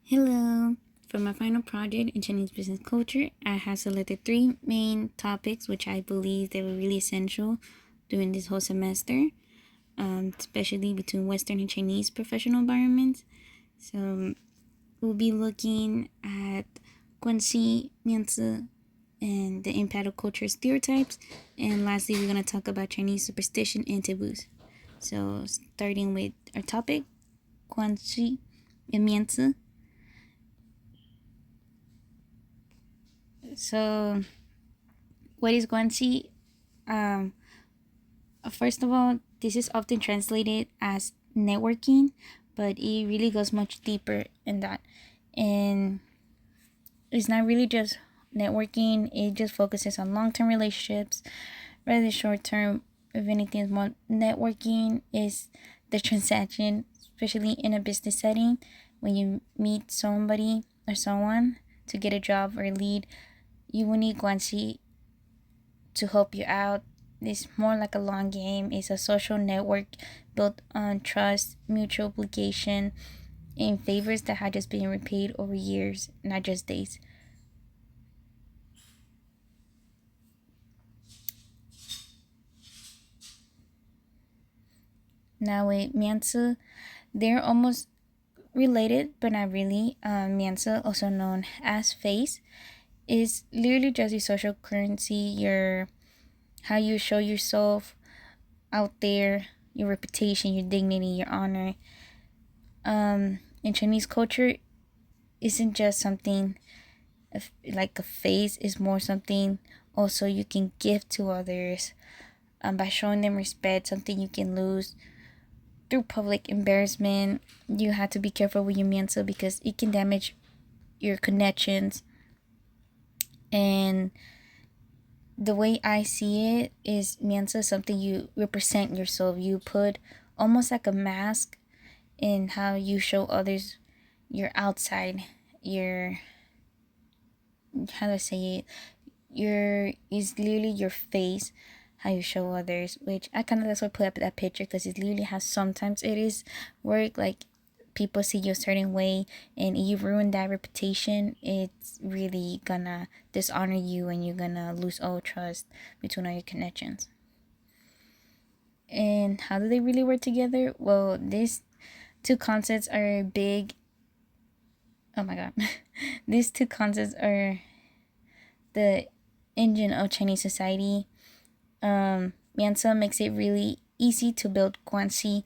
Hello! For my final project in Chinese business culture, I have selected three main topics which I believe they were really essential during this whole semester, especially between Western and Chinese professional environments. So we'll be looking at Guanxi, Mianzi, and the impact of cultural stereotypes. And lastly, we're going to talk about Chinese superstition and taboos. So starting with our topic, Guanxi and Mianzi. So what is Guanxi? Um, First of all, this is often translated as networking, but it really goes much deeper in that. And it's not really just networking, it just focuses on long term relationships rather than short term. If anything, more networking is the transaction, especially in a business setting, when you meet somebody or someone to get a job or a lead, you will need Guanxi to help you out. It's more like a long game. It's a social network built on trust, mutual obligation, and favors that have just been repaid over years, not just days. Now with Mianzi, they're almost related, but not really. Mianzi, also known as face, is literally just your social currency, your how you show yourself out there, your reputation, your dignity, your honor. In Chinese culture, isn't just something like a face, is more something also you can give to others, by showing them respect, something you can lose through public embarrassment. You have to be careful with your mental because it can damage your connections. And the way I see it is mental something you represent yourself. You put almost like a mask in how you show others your outside, your, how do I say it, your is literally your face, how you show others, which I kind of, that's why I put up that picture, because it literally has, sometimes it is work, like people see you a certain way and you ruin that reputation, it's really gonna dishonor you and you're gonna lose all trust between all your connections. And how do they really work together? Well, these two concepts are big. Oh my god. These two concepts are the engine of Chinese society. Mianzi makes it really easy to build guanxi,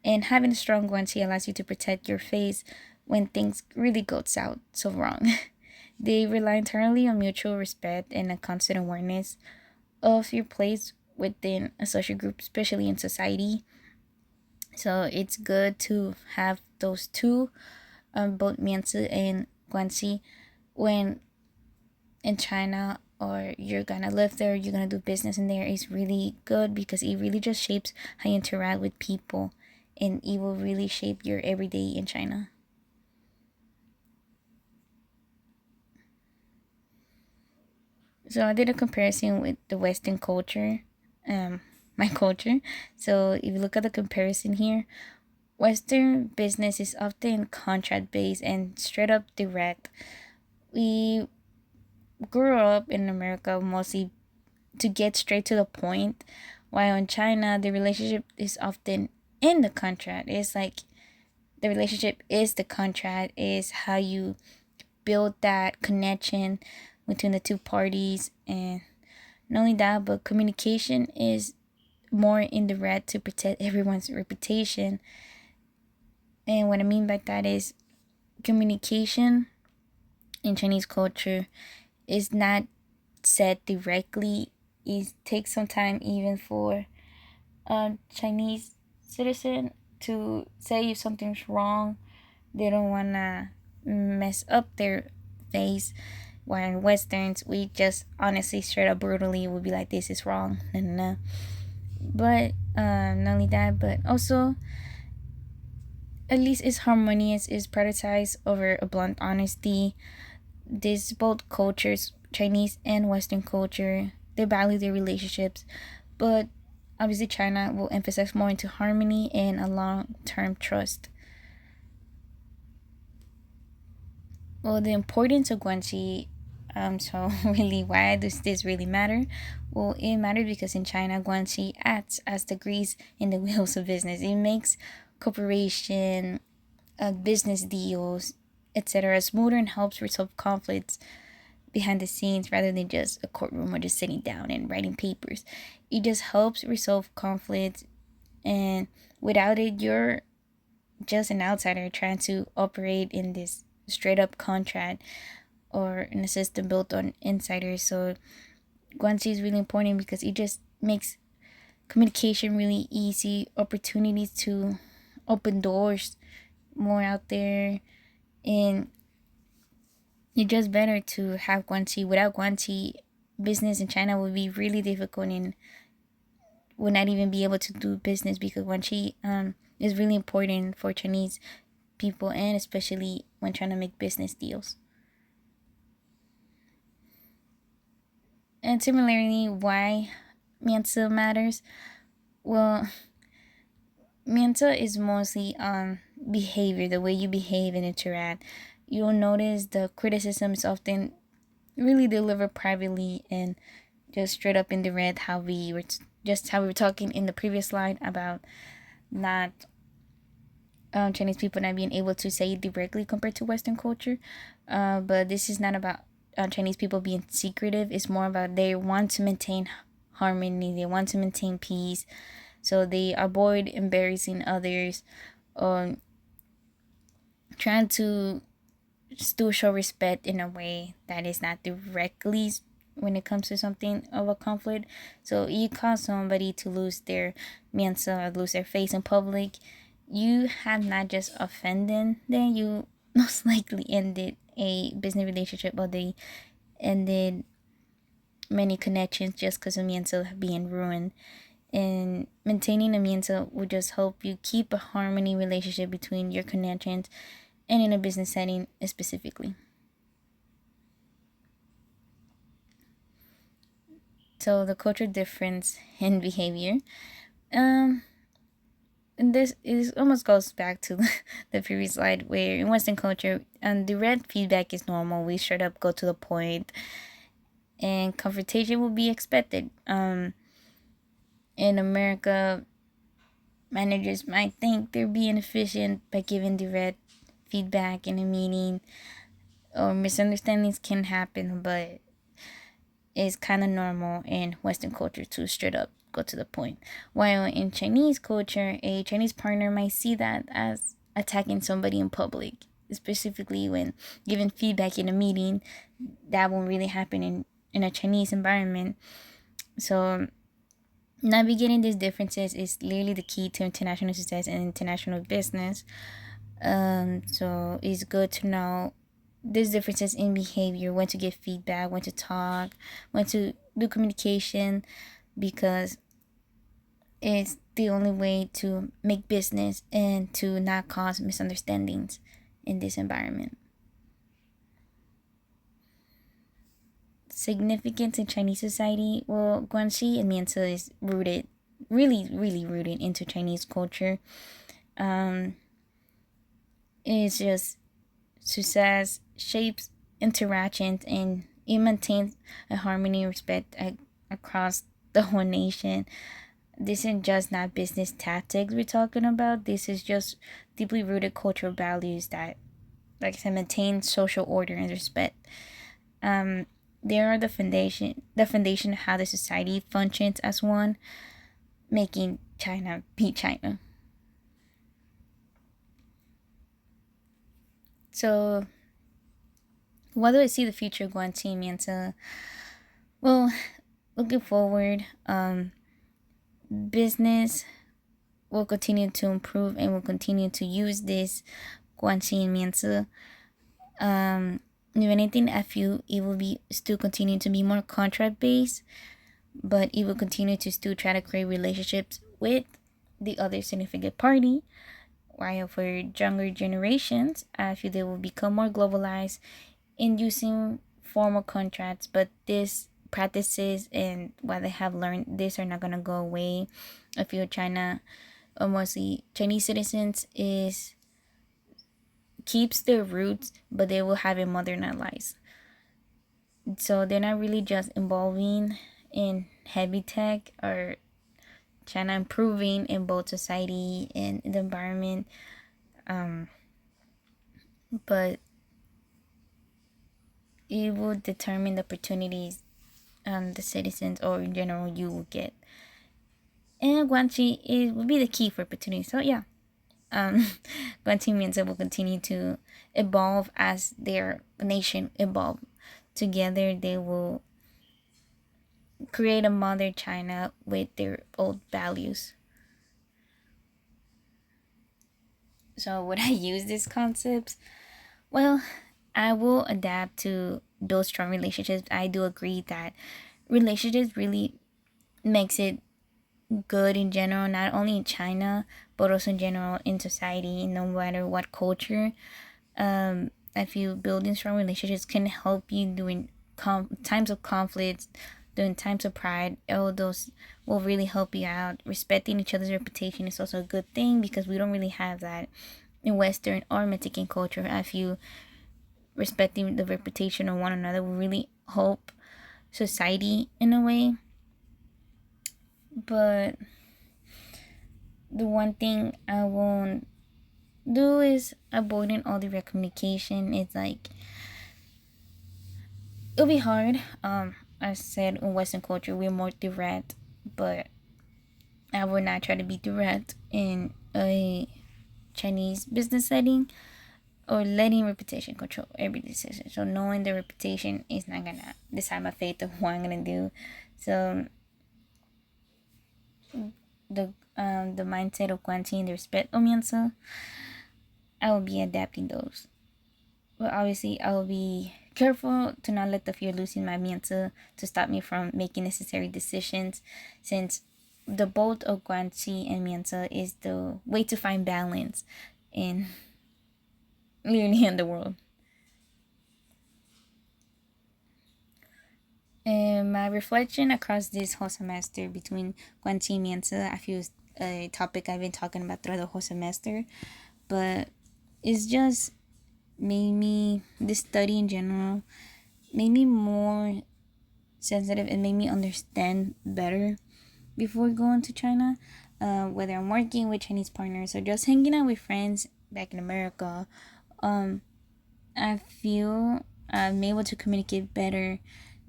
and having a strong guanxi allows you to protect your face when things really go south so wrong. They rely entirely on mutual respect and a constant awareness of your place within a social group, especially in society. So it's good to have those two, both Mianzi and Guanxi, when in China or you're gonna live there, you're gonna do business in there, is really good because it really just shapes how you interact with people, and it will really shape your everyday in China. So I did a comparison with the Western culture, my culture. So if you look at the comparison here, Western business is often contract based and straight up direct. We grew up in America mostly to get straight to the point, while in China, the relationship is often in the contract. It's like the relationship is the contract, is how you build that connection between the two parties. And not only that, but communication is more indirect to protect everyone's reputation. And what I mean by that is communication in Chinese culture is not said directly. It takes some time even for a Chinese citizen to say if something's wrong. They don't want to mess up their face. While in Westerns, we just honestly, straight up, brutally would be like, this is wrong. No, no, no. But not only that, but also, at least it's harmonious, is prioritized over a blunt honesty. These both cultures, Chinese and Western culture, they value their relationships, but obviously China will emphasize more into harmony and a long-term trust. Well, the importance of Guanxi, so really, why does this really matter? Well, it matters because in China, Guanxi acts as the grease in the wheels of business. It makes cooperation, business deals, etc. smoother and helps resolve conflicts behind the scenes rather than just a courtroom or just sitting down and writing papers. It just helps resolve conflicts, and without it, you're just an outsider trying to operate in this straight up contract or in a system built on insiders. So Guanxi is really important because it just makes communication really easy, opportunities to open doors more out there, and it's just better to have Guanxi. Without Guanxi, business in China would be really difficult and would not even be able to do business because Guanxi is really important for Chinese people and especially when trying to make business deals. And similarly, why Mianzi matters? Well, Mianzi is mostly on behavior, the way you behave and interact. You'll notice the criticism is often really delivered privately and just straight up in the red. How we were talking in the previous slide about not Chinese people not being able to say it directly compared to Western culture. But this is not about Chinese people being secretive. It's more about they want to maintain harmony. They want to maintain peace. So they avoid embarrassing others, or trying to still show respect in a way that is not directly when it comes to something of a conflict. So you cause somebody to lose their mianza or lose their face in public, you have not just offended them, you most likely ended a business relationship, or they ended many connections just because of mianza being ruined. And maintaining a mianza would just help you keep a harmony relationship between your connections and in a business setting specifically. So the cultural difference in behavior. Um, and this is almost goes back to the previous slide where in Western culture, direct feedback is normal. We straight up go to the point, and confrontation will be expected. In America, managers might think they're being efficient by giving direct feedback in a meeting, or misunderstandings can happen, but it's kind of normal in Western culture to straight up go to the point. While in Chinese culture, a Chinese partner might see that as attacking somebody in public, specifically when giving feedback in a meeting. That won't really happen in a Chinese environment. So navigating these differences is clearly the key to international success and international business. So it's good to know these differences in behavior, when to give feedback, when to talk, when to do communication, because it's the only way to make business and to not cause misunderstandings in this environment. Significance in Chinese society. Well, Guanxi and Mianzi is rooted, really, really rooted into Chinese culture. Um, it's just success shapes interactions, and it maintains a harmony and respect across the whole nation. This is just not business tactics we're talking about. This is just deeply rooted cultural values that, like I said, maintain social order and respect. Um, they are the foundation of how the society functions as one, making China be China. So, what do I see the future of Guanxi Mianzi? Well, looking forward, business will continue to improve and will continue to use this Guanxi Mianzi. If anything, I feel it will be still continue to be more contract based, but it will continue to still try to create relationships with the other significant party. While for younger generations, I feel they will become more globalized in using formal contracts, but these practices and what they have learned, these are not gonna go away. I feel China, or mostly Chinese citizens, is keeps their roots, but they will have it modernized. So they're not really just involving in heavy tech or China improving in both society and the environment, um, but it will determine the opportunities the citizens or in general you will get. And Guanxi it will be the key for opportunity. So yeah, um, Guanxi means it will continue to evolve as their nation evolve. Together, they will create a modern China with their old values. So would I use these concepts? Well, I will adapt to those strong relationships. I do agree that relationships really makes it good in general, not only in China, but also in general in society, no matter what culture. I feel building strong relationships can help you during times of conflict, during times of pride. All those will really help you out. Respecting each other's reputation is also a good thing because we don't really have that in Western or Mexican culture. I feel respecting the reputation of one another will really help society in a way. But the one thing I won't do is avoiding all the communication. It's like it'll be hard. I said in Western culture we're more direct, but I would not try to be direct in a Chinese business setting or letting reputation control every decision. So knowing the reputation is not gonna decide my fate of what I'm gonna do. So the mindset of Guanxi and the respect of Mianzi, I will be adapting those. But obviously I will be careful to not let the fear of losing my Mianzi to stop me from making necessary decisions, since the both of Guanxi and Mianzi is the way to find balance in literally in the world. And my reflection across this whole semester between Guanxi and Mianzi, I feel is a topic I've been talking about throughout the whole semester, but it's just made me, this study in general, made me more sensitive and made me understand better before going to China. Whether I'm working with Chinese partners or just hanging out with friends back in America, um, I feel I'm able to communicate better,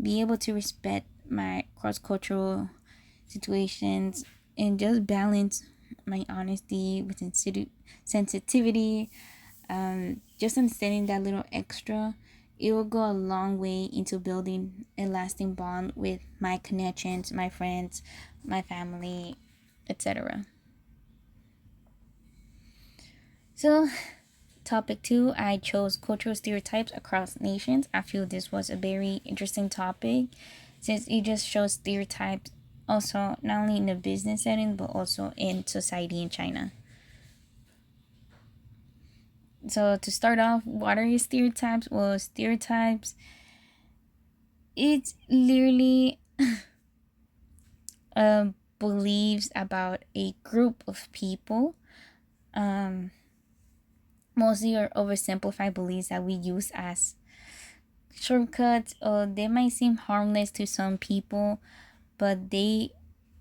be able to respect my cross cultural situations, and just balance my honesty with sensitivity. Just understanding that little extra, it will go a long way into building a lasting bond with my connections, my friends, my family, etc. So, topic 2, I chose cultural stereotypes across nations. I feel this was a very interesting topic since it just shows stereotypes also not only in the business setting but also in society in China. So to start off, what are your stereotypes? Well, stereotypes, it's literally beliefs about a group of people. Um, Mostly are oversimplified beliefs that we use as shortcuts, or they might seem harmless to some people, but they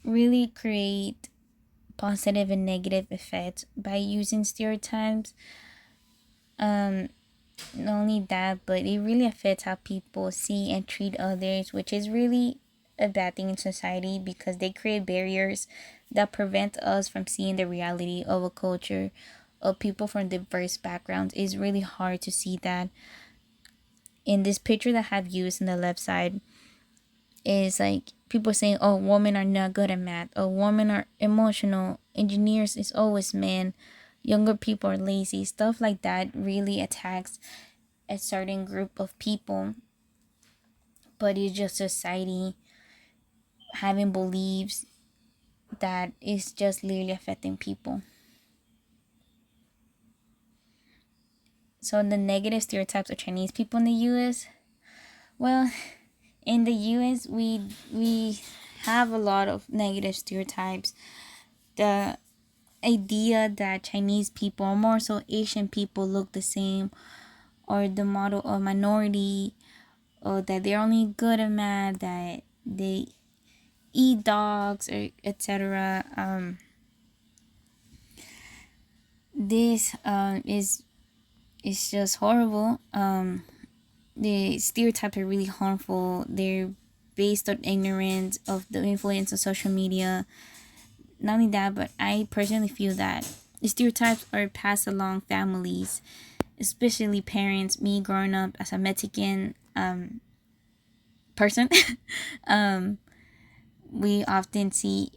really create positive and negative effects by using stereotypes. Um, Not only that, but it really affects how people see and treat others, which is really a bad thing in society because they create barriers that prevent us from seeing the reality of a culture of people from diverse backgrounds. It's really hard to see that. In this picture that I have used on the left side is like people saying, oh, women are not good at math, oh, women are emotional, engineers is always men, younger people are lazy. Stuff like that really attacks a certain group of people, but it's just society having beliefs that is just literally affecting people. So the negative stereotypes of Chinese people in the US, well, in the US we have a lot of negative stereotypes. The idea that Chinese people, or more so Asian people, look the same, or the model of minority, or that they're only good at math, that they eat dogs, or etc. This is just horrible. The stereotypes are really harmful. They're based on ignorance of the influence of social media. Not only that, but I personally feel that the stereotypes are passed along families, especially parents. Me growing up as a Mexican person, um, we often see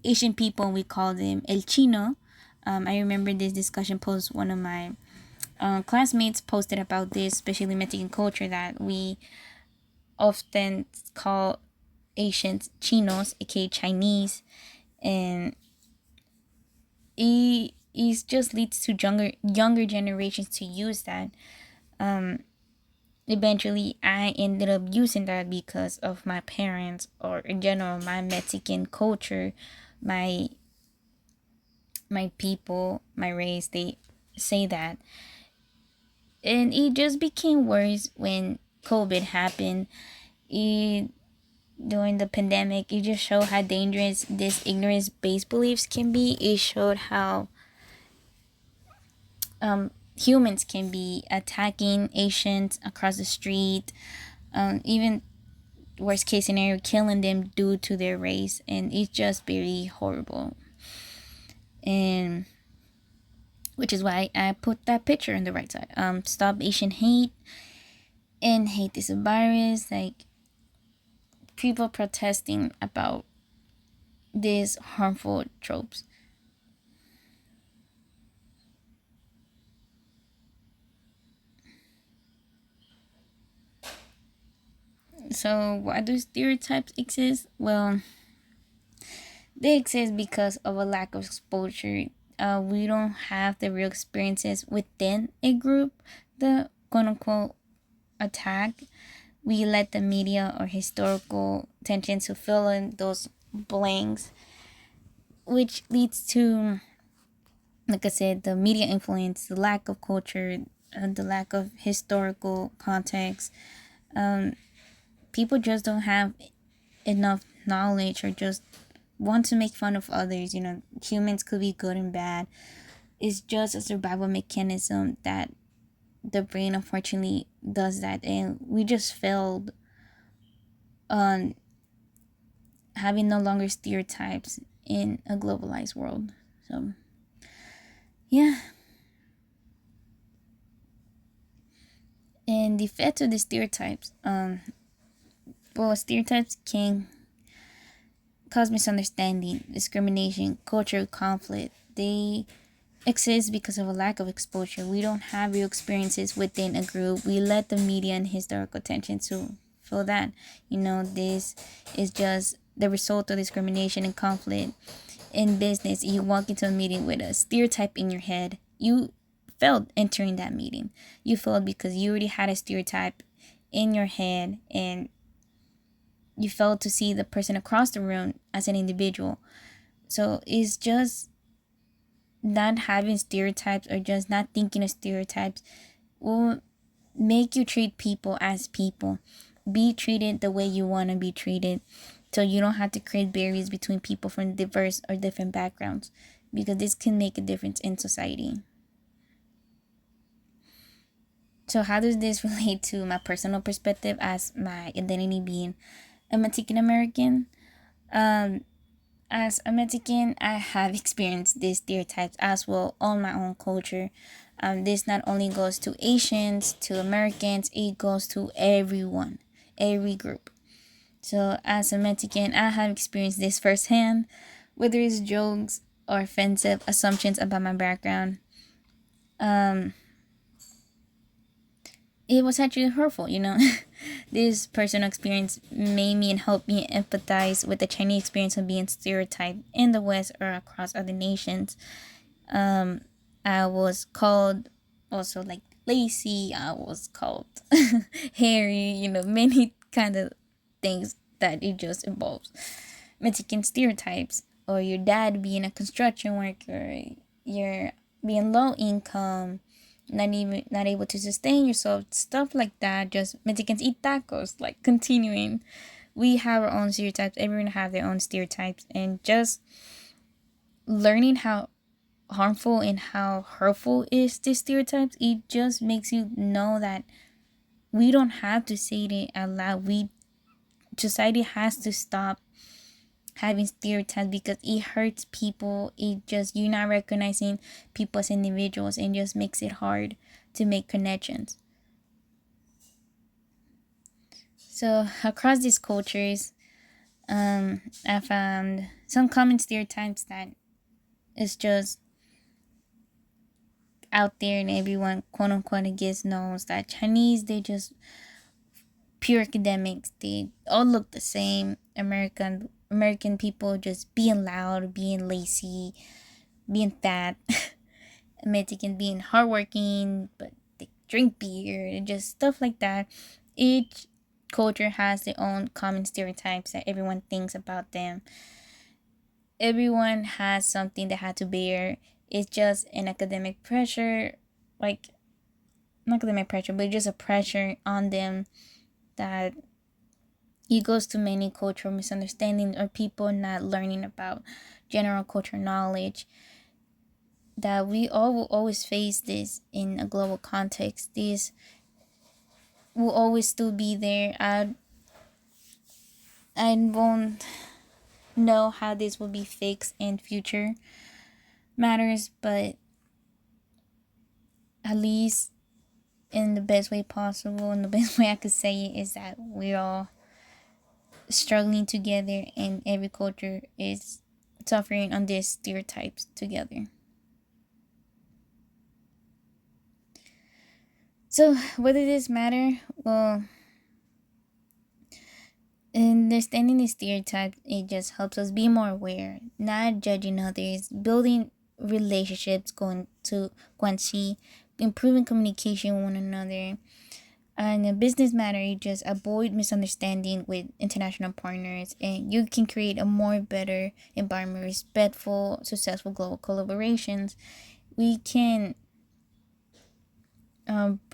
Asian people and we call them El Chino. I remember this discussion post one of my classmates posted about this, especially Mexican culture, that we often call Asians Chinos, aka Chinese, and it just leads to younger generations to use that. Eventually, I ended up using that because of my parents, or in general my Mexican culture, my my people, my race. They say that, and it just became worse when COVID happened. It During the pandemic, it just showed how dangerous this ignorance based beliefs can be. It showed how humans can be attacking Asians across the street, even worst case scenario, killing them due to their race, and it's just very horrible. And which is why I put that picture on the right side. Stop Asian hate, and hate is a virus. Like, people protesting about these harmful tropes. So why do stereotypes exist? Well, they exist because of a lack of exposure. We don't have the real experiences within a group, the quote unquote attack. We let the media or historical tension to fill in those blanks, which leads to, like I said, the media influence, the lack of culture, the lack of historical context. People just don't have enough knowledge, or just want to make fun of others. Humans could be good and bad. It's just a survival mechanism that the brain unfortunately does that, and we just failed on having no longer stereotypes in a globalized world. So yeah. And the effect of the stereotypes, well, stereotypes can cause misunderstanding, discrimination, cultural conflict. They exist because of a lack of exposure. We don't have real experiences within a group. We let the media and historical attention to fill that. This is just the result of discrimination and conflict. In business, you walk into a meeting with a stereotype in your head. You failed entering that meeting. You failed because you already had a stereotype in your head, and you failed to see the person across the room as an individual. So it's just not having stereotypes, or just not thinking of stereotypes, will make you treat people as people. Be treated the way you want to be treated, so you don't have to create barriers between people from diverse or different backgrounds, because this can make a difference in society. So how does this relate to my personal perspective as my identity being a Mexican American? Um, as a Mexican, I have experienced these stereotypes as well on my own culture. This not only goes to Asians, to Americans, it goes to everyone, every group. So as a Mexican, I have experienced this firsthand, whether it's jokes or offensive assumptions about my background. Um, it was actually hurtful. This personal experience made me and helped me empathize with the Chinese experience of being stereotyped in the West or across other nations. I was called also like lazy. I was called hairy. Many kind of things that it just involves Mexican stereotypes. or your dad being a construction worker, you're being low income, not able to sustain yourself, stuff like that. Just Mexicans eat tacos, like continuing. We have our own stereotypes. Everyone have their own stereotypes, and just learning how harmful and how hurtful is these stereotypes, it just makes you know that we don't have to say it out loud. We Society has to stop having stereotypes because it hurts people. It just, you're not recognizing people as individuals, and just makes it hard to make connections. So across these cultures, I found some common stereotypes that is just out there, and everyone quote unquote I guess knows that Chinese, they just pure academics. They all look the same. American people just being loud, being lazy, being fat. Mexican being hardworking, but they drink beer and just stuff like that. Each culture has their own common stereotypes that everyone thinks about them. Everyone has something they had to bear. It's just an academic pressure, like not academic pressure, but just a pressure on them that it goes to many cultural misunderstandings or people not learning about general cultural knowledge, that we all will always face this in a global context. This will always still be there. I won't know how this will be fixed in future matters, but at least in the best way possible, and the best way I could say it is that we're all struggling together, and every culture is suffering on these stereotypes together. So whether this matter, well, understanding the stereotypes, it just helps us be more aware, not judging others, building relationships, going to guanxi, improving communication with one another. And a business matter, you just avoid misunderstanding with international partners, and you can create a more better environment, respectful, successful global collaborations. We can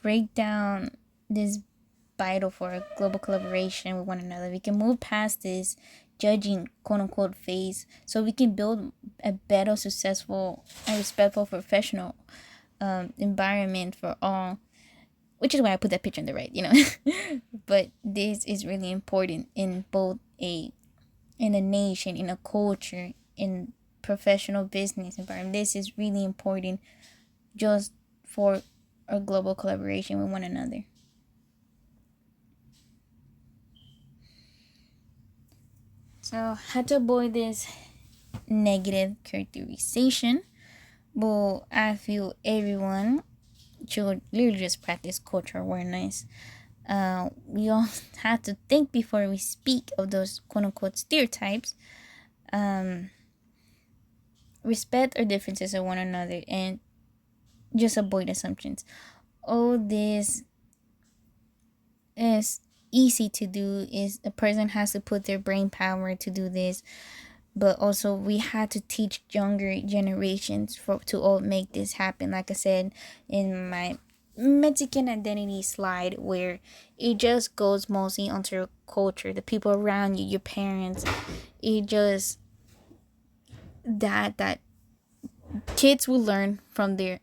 break down this vital for a global collaboration with one another. We can move past this judging quote unquote phase, so we can build a better, successful, and respectful professional environment for all. Which is why I put that picture on the right, but this is really important in both in a nation, in a culture, in professional business environment. This is really important just for a global collaboration with one another. So how to avoid this negative characterization? Well, I feel everyone should literally just practice cultural awareness. We all have to think before we speak of those quote unquote stereotypes. Um, Respect our differences of one another, and just avoid assumptions. All this is easy to do. Is a person has to put their brain power to do this, but also we had to teach younger generations for to all make this happen. Like I said in my Mexican identity slide, where it just goes mostly onto your culture, the people around you, your parents. It just that kids will learn from their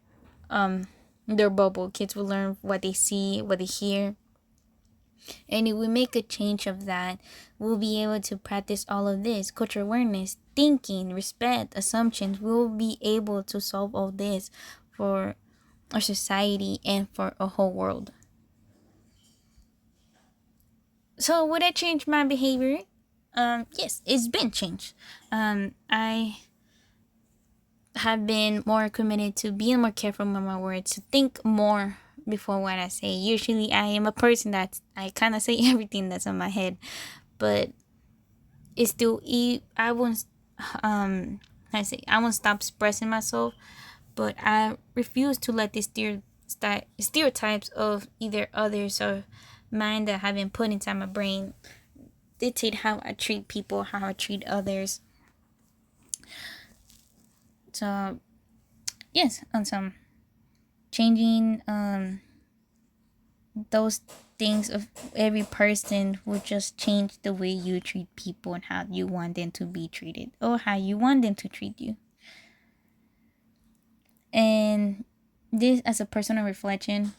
bubble. Kids will learn what they see, what they hear, and if we make a change of that, we'll be able to practice all of this cultural awareness, thinking, respect, assumptions. We'll be able to solve all this for our society and for a whole world. So would I change my behavior? Yes, it's been changed. I have been more committed to being more careful with my words, to think more before what I say. Usually, I am a person that I kind of say everything that's on my head, but it's still I won't I won't stop expressing myself, but I refuse to let these stereotypes of either others or mine that have been put inside my brain dictate how I treat people, how I treat others. So yes, on some changing those things of every person will just change the way you treat people and how you want them to be treated or how you want them to treat you. And this as a personal reflection,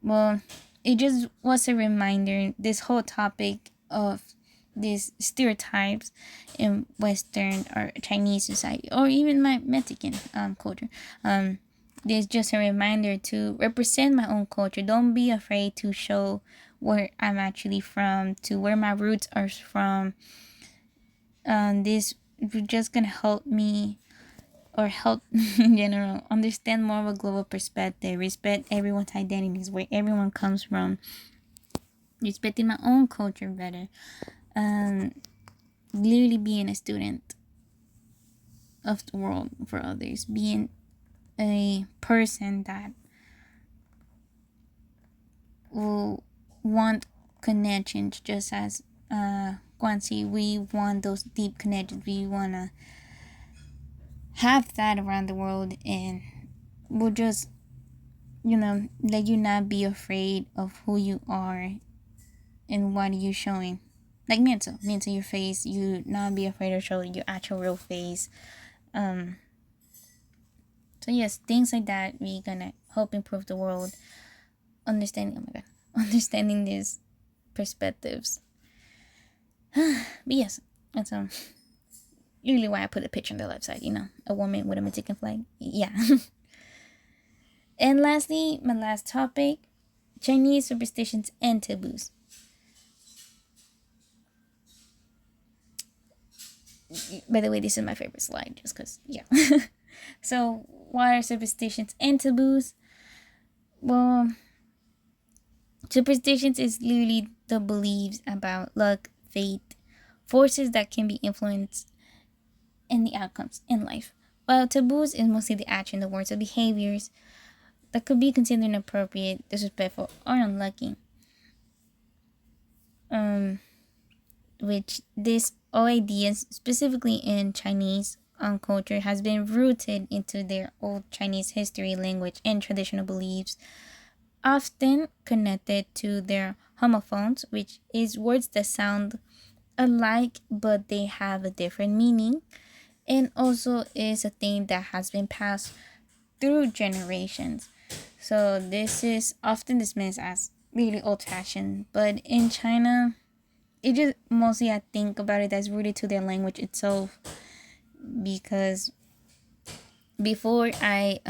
well, it just was a reminder, this whole topic of these stereotypes in Western or Chinese society or even my Mexican culture. There's just a reminder to represent my own culture. Don't be afraid to show where I'm actually from, to where my roots are from. This is just gonna help me or help in general understand more of a global perspective, respect everyone's identities, where everyone comes from, respecting my own culture better, literally being a student of the world for others, being a person that will want connections just as Guanxi, we want those deep connections. We want to have that around the world, and we'll just, let you not be afraid of who you are and what are you showing. Like Mienzo, your face, you not be afraid to show your actual real face. Um, so yes, things like that we gonna help improve the world. Understanding, oh my god, understanding these perspectives. But yes, that's usually why I put a picture on the left side. A woman with a Mexican flag. Yeah. And lastly, my last topic: Chinese superstitions and taboos. By the way, this is my favorite slide, just because, yeah. So, what are superstitions and taboos? Well, superstitions is literally the beliefs about luck, fate, forces that can be influenced, and the outcomes in life. While taboos is mostly the action, the words, or behaviors that could be considered inappropriate, disrespectful, or unlucky. Which this all ideas, specifically in Chinese culture, has been rooted into their old Chinese history, language, and traditional beliefs, often connected to their homophones, which is words that sound alike but they have a different meaning, and also is a thing that has been passed through generations. So this is often dismissed as really old fashioned, but in China, it just mostly, I think about it, as rooted to their language itself, because before I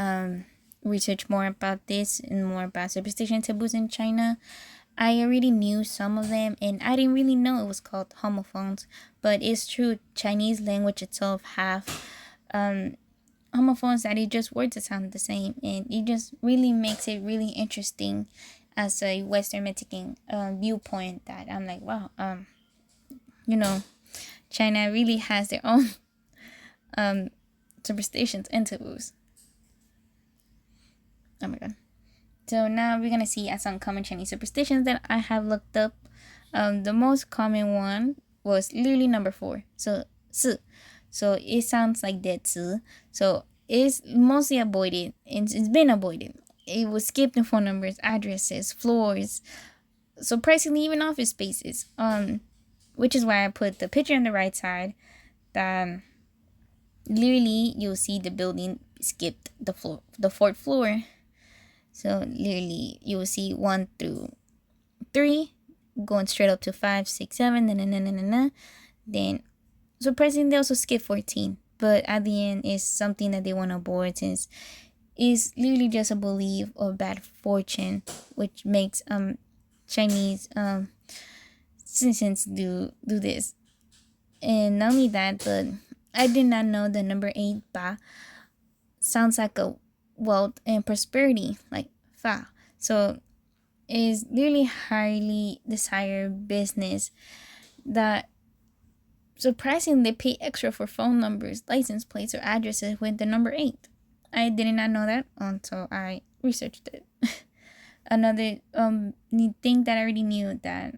researched more about this and more about superstition taboos in China, I already knew some of them, and I didn't really know it was called homophones. But it's true, Chinese language itself have homophones that it just words that sound the same, and it just really makes it really interesting as a Western Mexican viewpoint. That I'm like, wow, you know, China really has their own superstitions and taboos. Oh my god. So now we're gonna see some common Chinese superstitions that I have looked up. The most common one was literally number 4. So, 四. So it sounds like dead 字. So it's mostly avoided, and it's been avoided. It was skipped in phone numbers, addresses, floors, surprisingly even office spaces. Which is why I put the picture on the right side. That literally you'll see the building skipped the floor, the 4th floor. So literally you will see 1 through 3 going straight up to 5, 6, 7. Then surprisingly they also skip 14. But at the end is something that they want to avoid, since it's literally just a belief of bad fortune, which makes Chinese citizens do this. And not only that, but I did not know the number 8 ba sounds like a wealth and prosperity, like fa. So is really highly desired business that surprisingly pay extra for phone numbers, license plates, or addresses with the number 8. I did not know that until I researched it. Another neat thing that I already knew, that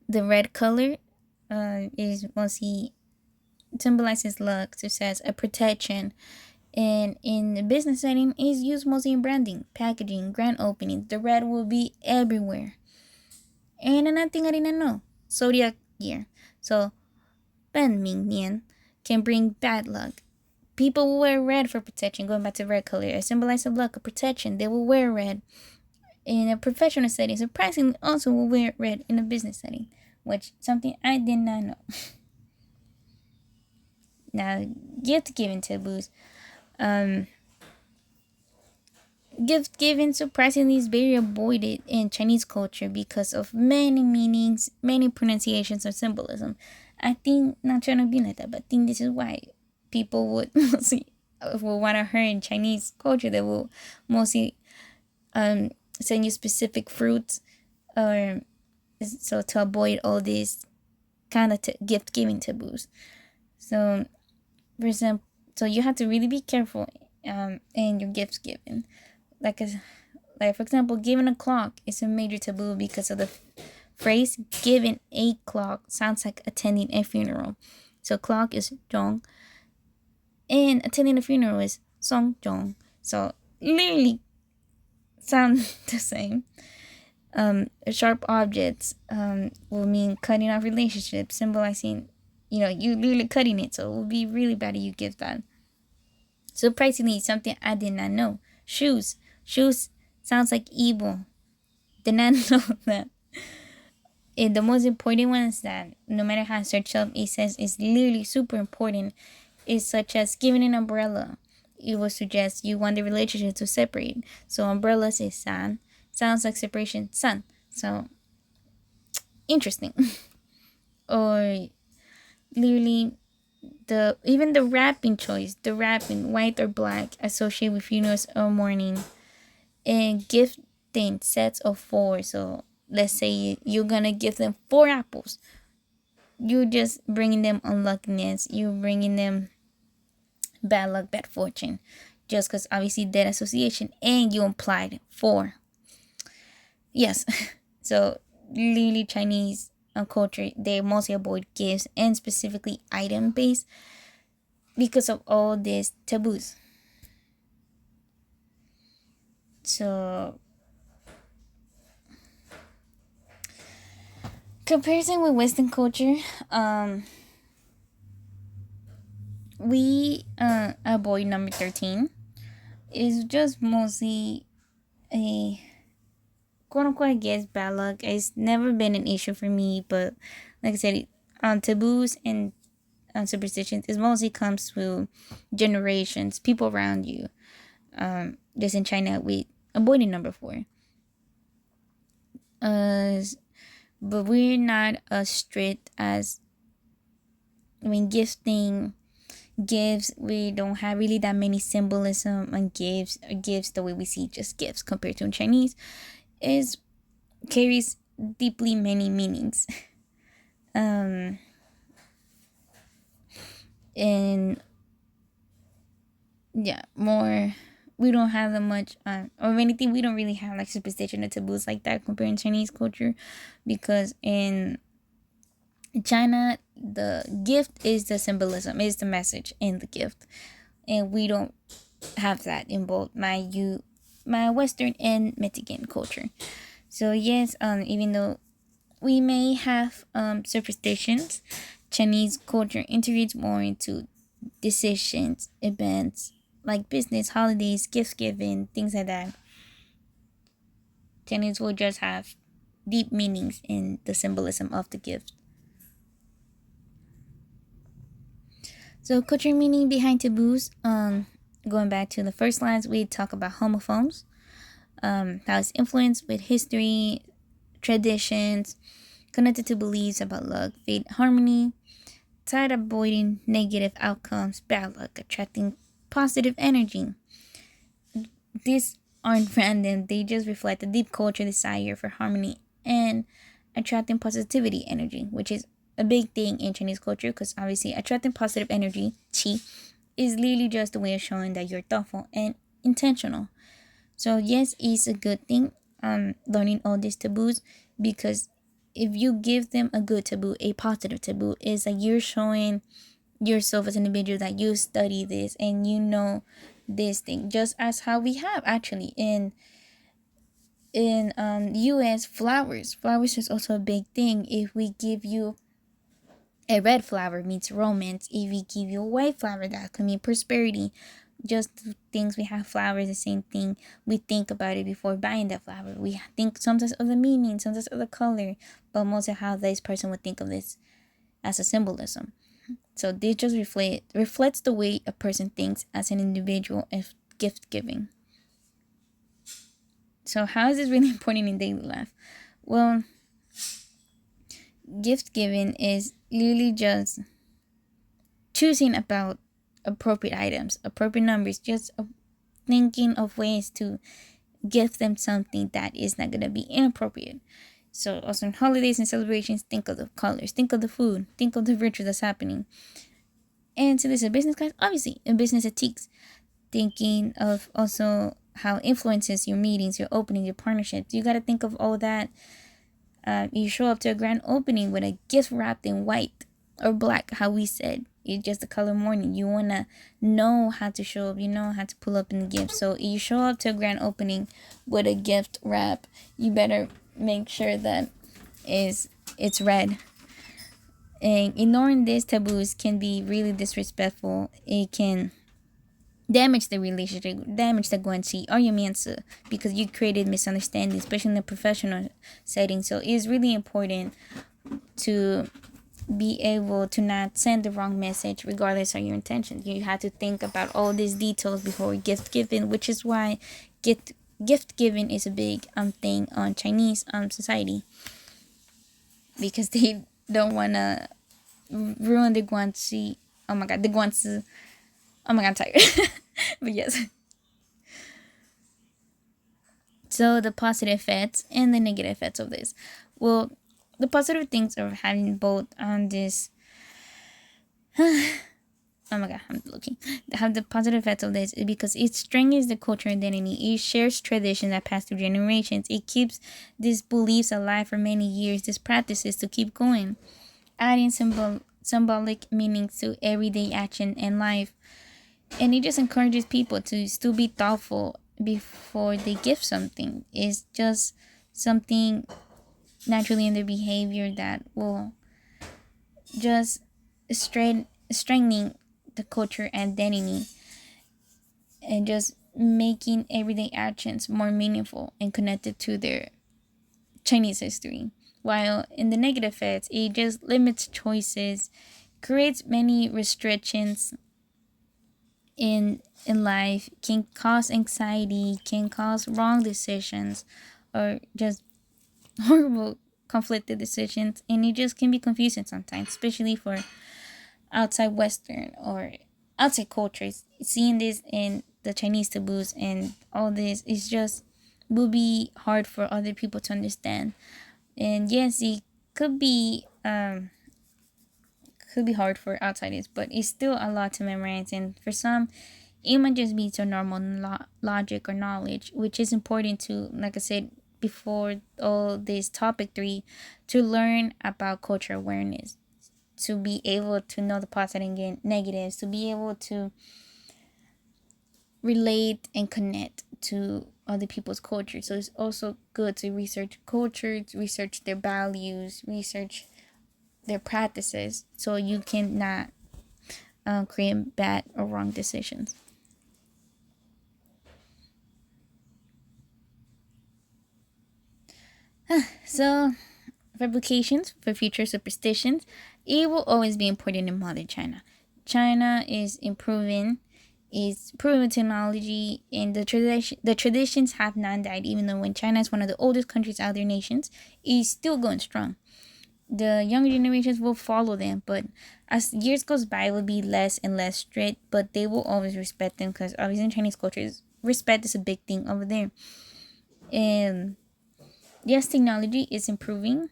the red color is mostly symbolizes luck, success, a protection, and in the business setting is used mostly in branding, packaging, grand openings. The red will be everywhere. And another thing I didn't know, zodiac year. So 本命年 can bring bad luck. People will wear red for protection, going back to red color. It symbolizes luck, a protection. They will wear red in a professional setting. Surprisingly, also will wear red in a business setting, which something I did not know. Now, gift giving taboos. Um, Gift giving surprisingly is very avoided in Chinese culture because of many meanings, many pronunciations of symbolism. I think, not trying to be like that, but I think this is why people would mostly will want to hear in Chinese culture. They will mostly send you specific fruits, or so to avoid all these kind of gift giving taboos. So, for example, so you have to really be careful in your gifts given. Like a, like for example, giving a clock is a major taboo because of the phrase "giving a clock" sounds like attending a funeral. So clock is zhong, and attending a funeral is song zhong. So literally sound the same. Sharp objects will mean cutting off relationships, symbolizing, you literally cutting it. So it will be really bad if you give that. Surprisingly, something I did not know. Shoes. Shoes sounds like evil. Did not know that. The most important one is that no matter how searched up, it says it's literally super important. Is such as giving an umbrella. It will suggest you want the relationship to separate. So umbrellas is san. Sounds like separation, san. So interesting. Or literally the wrapping choice, the wrapping white or black associated with funerals or mourning, and gifting sets of four. So let's say you're gonna give them 4 apples. You just bringing them unluckiness. You bringing them bad luck, bad fortune, just because obviously dead association, and you implied four. Yes, so really Chinese culture, they mostly avoid gifts and specifically item based because of all these taboos. So comparison with Western culture, we avoid number 13. It's just mostly a quote unquote, I guess, bad luck. It's never been an issue for me, but like I said, taboos and superstitions, it mostly comes through generations, people around you. Just in China, we avoiding number 4. Uh, but we're not as strict as, I mean, gifting gifts. We don't have really that many symbolism on gifts. Gifts the way we see just gifts compared to in Chinese is carries deeply many meanings. And yeah, more, we don't have that much or anything. We don't really have like superstition or taboos like that compared to Chinese culture, because in China the gift is the symbolism, is the message in the gift, and we don't have that in both my Western and Mexican culture. So yes, even though we may have superstitions, Chinese culture integrates more into decisions, events like business, holidays, gift giving, things like that. Chinese will just have deep meanings in the symbolism of the gift. So culture meaning behind taboos. Going back to the first lines, we talk about homophones, how it's influenced with history, traditions, connected to beliefs about luck, fate, harmony, tied avoiding negative outcomes, bad luck, attracting positive energy. These aren't random, they just reflect a deep culture desire for harmony and attracting positivity energy, which is a big thing in Chinese culture, because obviously attracting positive energy, qi, is literally just a way of showing that you're thoughtful and intentional. So yes, it's a good thing learning all these taboos, because if you give them a good taboo, a positive taboo, is that you're showing yourself as an individual that you study this and you know this thing, just as how we have actually in US flowers is also a big thing. If we give you a red flower means romance, if we give you a white flower that could mean prosperity. Just things we have flowers, the same thing. We think about it before buying that flower. We think sometimes of the meaning, sometimes of the color, but most of how this person would think of this as a symbolism. So this just reflects the way a person thinks as an individual of gift giving. So how is this really important in daily life? Well, gift giving is literally just choosing about appropriate items, appropriate numbers, just thinking of ways to give them something that is not gonna be inappropriate. So also in holidays and celebrations, think of the colors, think of the food, think of the ritual that's happening. And so this is a business class, obviously, in business ethics, thinking of also how influences your meetings, your opening, your partnerships. You got to think of all that. You show up to a grand opening with a gift wrapped in white or black, how we said. It's just the color morning. You want to know how to show up. You know how to pull up in the gift. So you show up to a grand opening with a gift wrap. You better make sure that it's red. And ignoring these taboos can be really disrespectful. It can damage the relationship, damage the guanxi or your mianzi, because you created misunderstanding, especially in a professional setting. So it's really important to be able to not send the wrong message regardless of your intention. You have to think about all these details before gift giving, which is why gift giving is a big thing on Chinese society, because they don't want to ruin the guanxi. Oh my god, the guanzi. Oh my god, I'm tired. But yes. So the positive effects and the negative effects of this. Well, the positive things of having both on this. Oh my god, I'm looking. Have the positive effects of this is because it strengthens the cultural identity. It shares traditions that pass through generations. It keeps these beliefs alive for many years. These practices to keep going, adding symbolic meanings to everyday action and life. And it just encourages people to still be thoughtful before they give something. It's just something naturally in their behavior that will just strengthening the culture identity and just making everyday actions more meaningful and connected to their Chinese history. While in the negative effects, it just limits choices, creates many restrictions in life, can cause anxiety, can cause wrong decisions, or just horrible conflicted decisions, and it just can be confusing sometimes, especially for outside Western or outside cultures. Seeing this in the Chinese taboos and all this is just will be hard for other people to understand. And yes, it could be hard for outsiders, but it's still a lot to memorize. And for some, it might just be to normal logic or knowledge, which is important to, like I said before, all this topic 3, to learn about cultural awareness, to be able to know the positive and negatives, to be able to relate and connect to other people's culture. So it's also good to research culture, to research their values, research their practices, so you cannot create bad or wrong decisions. So, fabrications for future superstitions, it will always be important in modern China. China is improving, is improving technology, and the traditions have not died. Even though when China is one of the oldest countries out of their nations, it's still going strong. The younger generations will follow them, but as years goes by, it will be less and less strict. But they will always respect them, because obviously in Chinese culture, respect is a big thing over there. And yes, technology is improving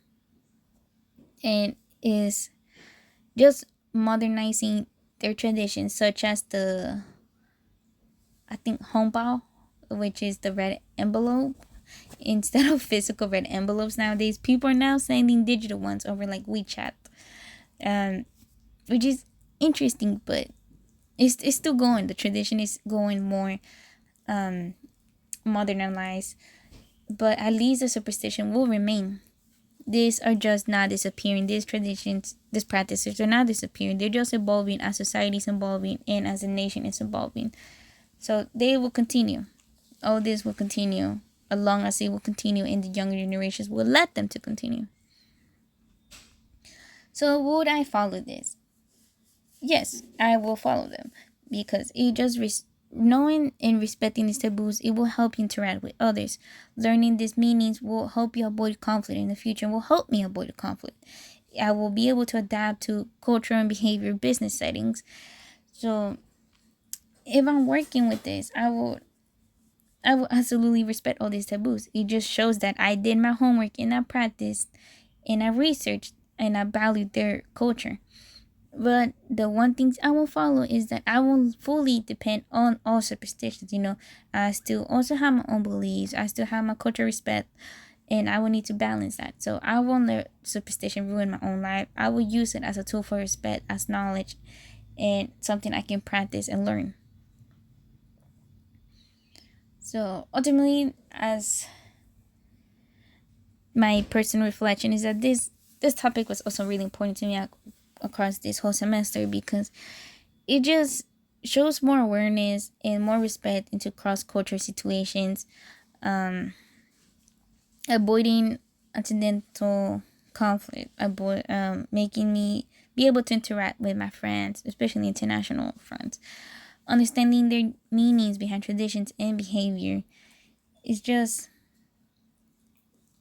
and is just modernizing their traditions, such as the, I think, hongbao, which is the red envelope. Instead of physical red envelopes nowadays, people are now sending digital ones over like WeChat, um, which is interesting, but it's still going. The tradition is going more modernized, but at least the superstition will remain. These are just not disappearing. These traditions, these practices are not disappearing. They're just evolving as society is evolving and as a nation is evolving. So they will continue. All this will continue as long as it will continue, and the younger generations will let them to continue. So would I follow this? Yes, I will follow them because it just knowing and respecting these taboos, it will help you interact with others. Learning these meanings will help you avoid conflict in the future and will help me avoid conflict. I will be able to adapt to culture and behavior business settings. So if I'm working with this, I will absolutely respect all these taboos. It just shows that I did my homework and I practiced and I researched and I valued their culture. But the one thing I will follow is that I won't fully depend on all superstitions. I still also have my own beliefs. I still have my cultural respect, and I will need to balance that. So I won't let superstition ruin my own life. I will use it as a tool for respect, as knowledge, and something I can practice and learn. So ultimately, as my personal reflection is that this topic was also really important to me across this whole semester because it just shows more awareness and more respect into cross-cultural situations, avoiding accidental conflict, making me be able to interact with my friends, especially international friends, understanding their meanings behind traditions and behavior. It's just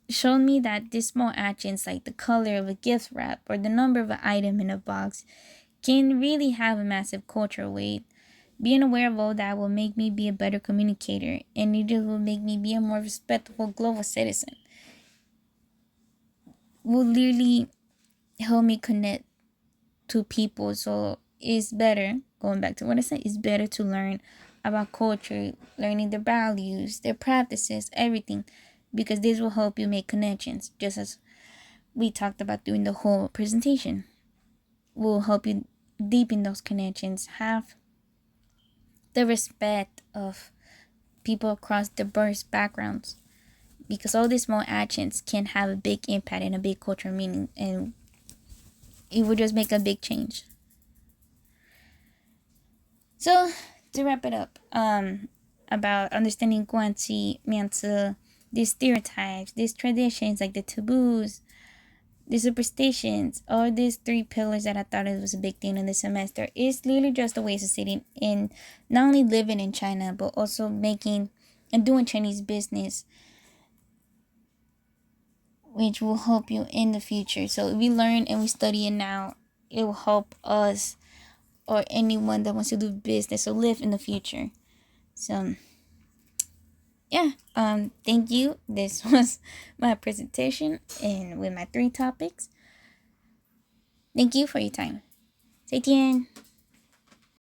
shown me that these small actions like the color of a gift wrap or the number of an item in a box can really have a massive cultural weight. Being aware of all that will make me be a better communicator, and it just will make me be a more respectful global citizen. Will literally help me connect to people. So it's better, going back to what I said, it's better to learn about culture, learning their values, their practices, everything, because this will help you make connections, just as we talked about during the whole presentation. Will help you deepen those connections, have the respect of people across diverse backgrounds, because all these small actions can have a big impact and a big cultural meaning, and it would just make a big change. So to wrap it up, about understanding Guanxi, Mianzi, these stereotypes, these traditions like the taboos, the superstitions, all these three pillars that I thought it was a big thing in the semester, is literally just a way of sitting in, not only living in China, but also making and doing Chinese business, which will help you in the future. So if we learn and we study it now, it will help us or anyone that wants to do business or live in the future. So yeah, thank you. This was my presentation and with my three topics. Thank you for your time. 再见。